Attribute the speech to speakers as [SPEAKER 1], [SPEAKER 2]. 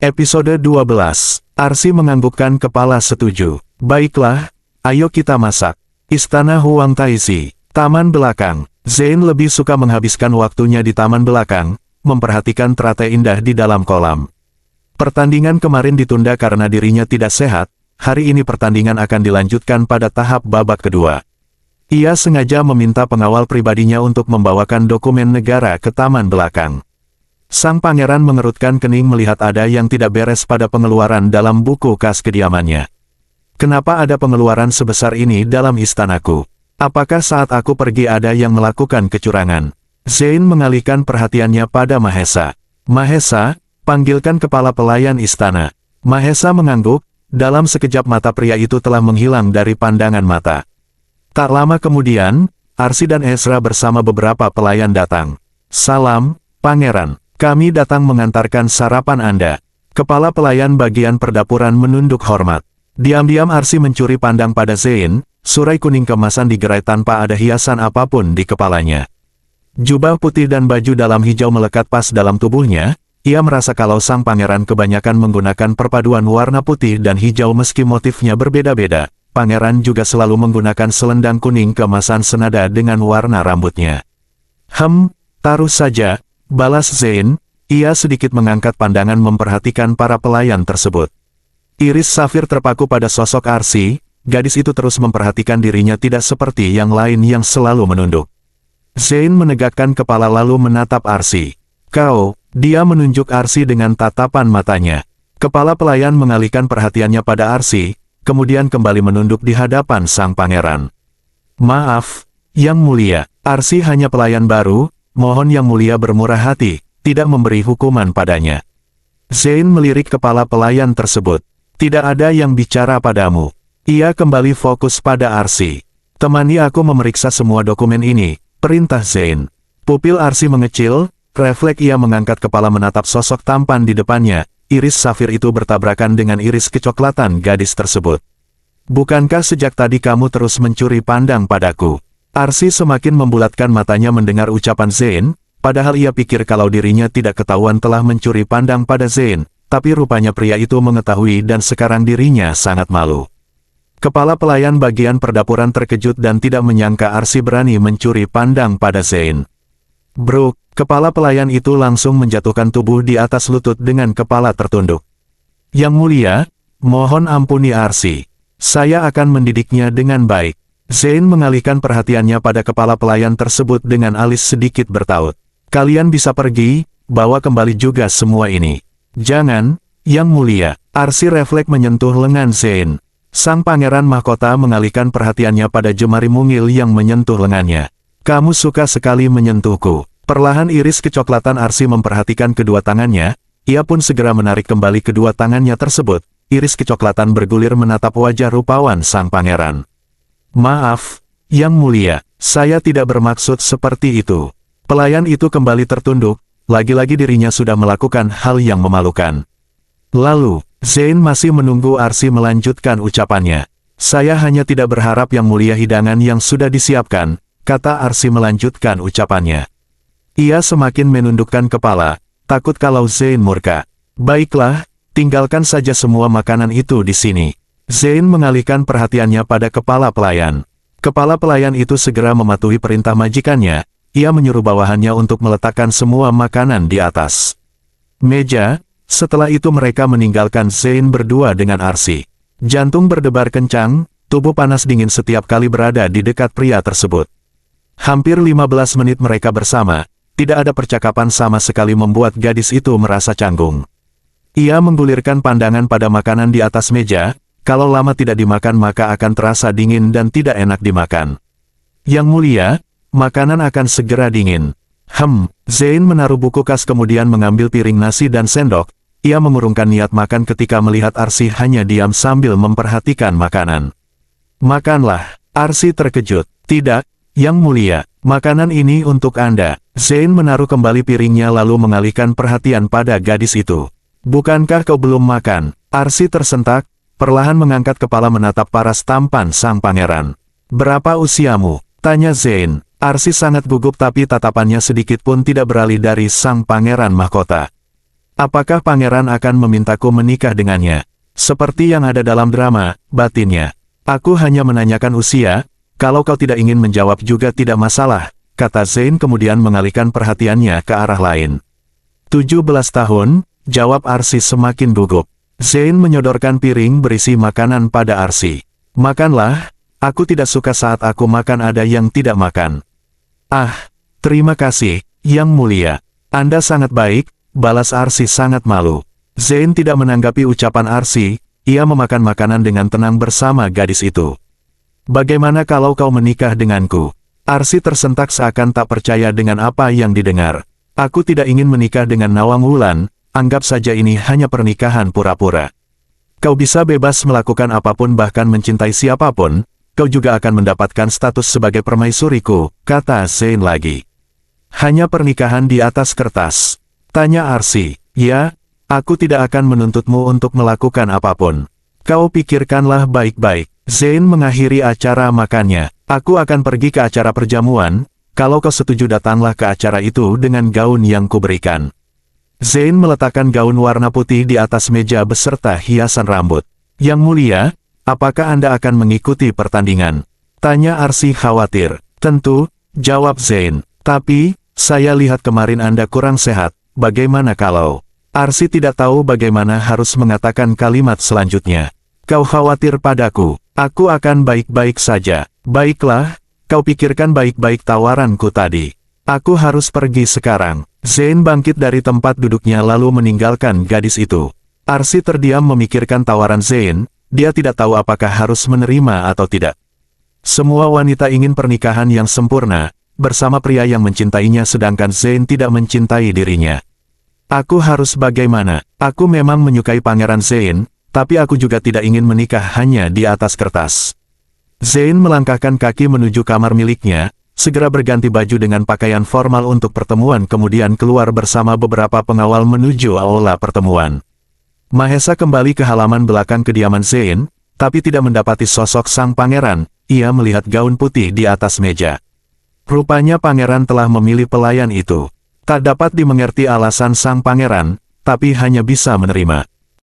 [SPEAKER 1] Episode 12. Arsi menganggukkan kepala setuju. Baiklah, ayo kita masak. Istana Huang Taixi. Taman belakang. Zane lebih suka menghabiskan waktunya di taman belakang, memperhatikan teratai indah di dalam kolam. Pertandingan kemarin ditunda karena dirinya tidak sehat, hari ini pertandingan akan dilanjutkan pada tahap babak kedua. Ia sengaja meminta pengawal pribadinya untuk membawakan dokumen negara ke taman belakang. Sang pangeran mengerutkan kening melihat ada yang tidak beres pada pengeluaran dalam buku kas kediamannya. Kenapa ada pengeluaran sebesar ini dalam istanaku? Apakah saat aku pergi ada yang melakukan kecurangan? Zane mengalihkan perhatiannya pada Mahesa. Mahesa, panggilkan kepala pelayan istana. Mahesa mengangguk, dalam sekejap mata pria itu telah menghilang dari pandangan mata. Tak lama kemudian, Arsi dan Ezra bersama beberapa pelayan datang. Salam, Pangeran. Kami datang mengantarkan sarapan Anda. Kepala pelayan bagian perdapuran menunduk hormat. Diam-diam Arsi mencuri pandang pada Zane, surai kuning kemasan digerai tanpa ada hiasan apapun di kepalanya. Jubah putih dan baju dalam hijau melekat pas dalam tubuhnya, ia merasa kalau sang pangeran kebanyakan menggunakan perpaduan warna putih dan hijau meski motifnya berbeda-beda. Pangeran juga selalu menggunakan selendang kuning kemasan senada dengan warna rambutnya. Taruh saja. Balas Zane, ia sedikit mengangkat pandangan memperhatikan para pelayan tersebut. Iris safir terpaku pada sosok Arsi, gadis itu terus memperhatikan dirinya tidak seperti yang lain yang selalu menunduk. Zane menegakkan kepala lalu menatap Arsi. Kau, dia menunjuk Arsi dengan tatapan matanya. Kepala pelayan mengalihkan perhatiannya pada Arsi, kemudian kembali menunduk di hadapan sang pangeran. Maaf, Yang Mulia, Arsi hanya pelayan baru. Mohon Yang Mulia bermurah hati, tidak memberi hukuman padanya. Zane melirik kepala pelayan tersebut. Tidak ada yang bicara padamu. Ia kembali fokus pada Arsi. Temani aku memeriksa semua dokumen ini, perintah Zane. Pupil Arsi mengecil, refleks ia mengangkat kepala menatap sosok tampan di depannya, iris safir itu bertabrakan dengan iris kecoklatan gadis tersebut. Bukankah sejak tadi kamu terus mencuri pandang padaku? Arsi semakin membulatkan matanya mendengar ucapan Zane, padahal ia pikir kalau dirinya tidak ketahuan telah mencuri pandang pada Zane, tapi rupanya pria itu mengetahui dan sekarang dirinya sangat malu. Kepala pelayan bagian perdapuran terkejut dan tidak menyangka Arsi berani mencuri pandang pada Zane. Brooke, kepala pelayan itu langsung menjatuhkan tubuh di atas lutut dengan kepala tertunduk. Yang Mulia, mohon ampuni Arsi. Saya akan mendidiknya dengan baik. Zane mengalihkan perhatiannya pada kepala pelayan tersebut dengan alis sedikit bertaut. Kalian bisa pergi, bawa kembali juga semua ini. Jangan, Yang Mulia. Arsi refleks menyentuh lengan Zane. Sang pangeran mahkota mengalihkan perhatiannya pada jemari mungil yang menyentuh lengannya. Kamu suka sekali menyentuhku. Perlahan iris kecoklatan Arsi memperhatikan kedua tangannya, ia pun segera menarik kembali kedua tangannya tersebut. Iris kecoklatan bergulir menatap wajah rupawan sang pangeran. Maaf, Yang Mulia, saya tidak bermaksud seperti itu. Pelayan itu kembali tertunduk, lagi-lagi dirinya sudah melakukan hal yang memalukan. Lalu, Zane masih menunggu Arsi melanjutkan ucapannya. Saya hanya tidak berharap Yang Mulia hidangan yang sudah disiapkan, kata Arsi melanjutkan ucapannya. Ia semakin menundukkan kepala, takut kalau Zane murka. Baiklah, tinggalkan saja semua makanan itu di sini. Zane mengalihkan perhatiannya pada kepala pelayan. Kepala pelayan itu segera mematuhi perintah majikannya, ia menyuruh bawahannya untuk meletakkan semua makanan di atas meja. Setelah itu mereka meninggalkan Zane berdua dengan Arsi. Jantung berdebar kencang, tubuh panas dingin setiap kali berada di dekat pria tersebut. Hampir 15 menit mereka bersama, tidak ada percakapan sama sekali membuat gadis itu merasa canggung. Ia menggulirkan pandangan pada makanan di atas meja. Kalau lama tidak dimakan maka akan terasa dingin dan tidak enak dimakan. Yang Mulia, makanan akan segera dingin. Zane menaruh buku kas kemudian mengambil piring nasi dan sendok. Ia mengurungkan niat makan ketika melihat Arsi hanya diam sambil memperhatikan makanan. Makanlah, Arsi terkejut. Tidak, Yang Mulia, makanan ini untuk Anda. Zane menaruh kembali piringnya lalu mengalihkan perhatian pada gadis itu. Bukankah kau belum makan? Arsi tersentak. Perlahan mengangkat kepala menatap paras tampan sang pangeran. Berapa usiamu? Tanya Zane. Arsi sangat gugup tapi tatapannya sedikit pun tidak beralih dari sang pangeran mahkota. Apakah pangeran akan memintaku menikah dengannya? Seperti yang ada dalam drama, batinnya. Aku hanya menanyakan usia, kalau kau tidak ingin menjawab juga tidak masalah, kata Zain kemudian mengalihkan perhatiannya ke arah lain. 17 tahun, jawab Arsy semakin gugup. Zain menyodorkan piring berisi makanan pada Arsy. Makanlah, aku tidak suka saat aku makan ada yang tidak makan. Ah, terima kasih, Yang Mulia. Anda sangat baik, balas Arsy sangat malu. Zain tidak menanggapi ucapan Arsy, ia memakan makanan dengan tenang bersama gadis itu. Bagaimana kalau kau menikah denganku? Arsy tersentak seakan tak percaya dengan apa yang didengar. Aku tidak ingin menikah dengan Nawang Wulan, anggap saja ini hanya pernikahan pura-pura. Kau bisa bebas melakukan apapun bahkan mencintai siapapun, kau juga akan mendapatkan status sebagai permaisuriku, kata Zain lagi. Hanya pernikahan di atas kertas. Tanya Arsy. Ya, aku tidak akan menuntutmu untuk melakukan apapun. Kau pikirkanlah baik-baik. Zain mengakhiri acara makannya. Aku akan pergi ke acara perjamuan, kalau kau setuju datanglah ke acara itu dengan gaun yang kuberikan. Zain meletakkan gaun warna putih di atas meja beserta hiasan rambut. Yang Mulia, apakah Anda akan mengikuti pertandingan? Tanya Arsy khawatir. Tentu, jawab Zain. Tapi, saya lihat kemarin Anda kurang sehat. Bagaimana kalau? Arsy tidak tahu bagaimana harus mengatakan kalimat selanjutnya. Kau khawatir padaku, aku akan baik-baik saja. Baiklah, kau pikirkan baik-baik tawaranku tadi. Aku harus pergi sekarang. Zain bangkit dari tempat duduknya lalu meninggalkan gadis itu. Arsy terdiam memikirkan tawaran Zain, dia tidak tahu apakah harus menerima atau tidak. Semua wanita ingin pernikahan yang sempurna, bersama pria yang mencintainya sedangkan Zain tidak mencintai dirinya. Aku harus bagaimana? Aku memang menyukai Pangeran Zain, tapi aku juga tidak ingin menikah hanya di atas kertas. Zain melangkahkan kaki menuju kamar miliknya, segera berganti baju dengan pakaian formal untuk pertemuan kemudian keluar bersama beberapa pengawal menuju aula pertemuan. Mahesa kembali ke halaman belakang kediaman Zain, tapi tidak mendapati sosok sang pangeran, ia melihat gaun putih di atas meja. Rupanya pangeran telah memilih pelayan itu. Tak dapat dimengerti alasan sang pangeran, tapi hanya bisa menerima.